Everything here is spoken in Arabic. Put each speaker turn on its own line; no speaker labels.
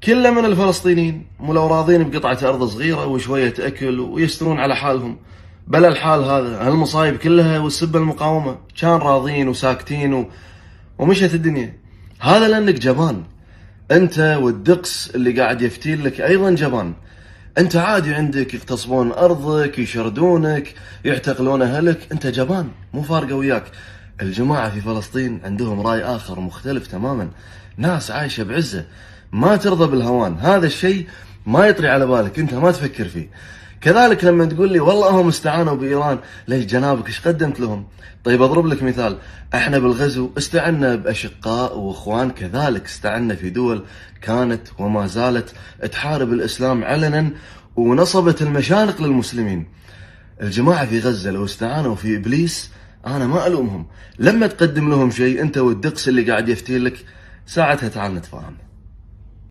كله من الفلسطينيين، مو لو راضين بقطعة أرض صغيرة وشوية أكل ويسترون على حالهم. بلا الحال هذا هالمصايب كلها والسبة المقاومة كان راضين وساكتين ومشت الدنيا. هذا لأنك جبان. أنت والدقس اللي قاعد يفتيل لك أيضا جبان. أنت عادي عندك يغتصبون أرضك، يشردونك، يعتقلون أهلك، أنت جبان، مو فارقة وياك. الجماعة في فلسطين عندهم رأي آخر مختلف تماما، ناس عايشة بعزة، ما ترضى بالهوان. هذا الشيء ما يطري على بالك، أنت ما تفكر فيه. كذلك لما تقول لي والله هم استعانوا بإيران، ليش جنابك ايش قدمت لهم؟ طيب أضرب لك مثال، احنا بالغزو استعنا بأشقاء وإخوان، كذلك استعنا في دول كانت وما زالت تحارب الإسلام علنا ونصبت المشانق للمسلمين. الجماعة في غزة لو استعانوا في إبليس أنا ما ألومهم. لما تقدم لهم شيء أنت والدقس اللي قاعد يفتيلك، ساعتها تعال نتفاهم.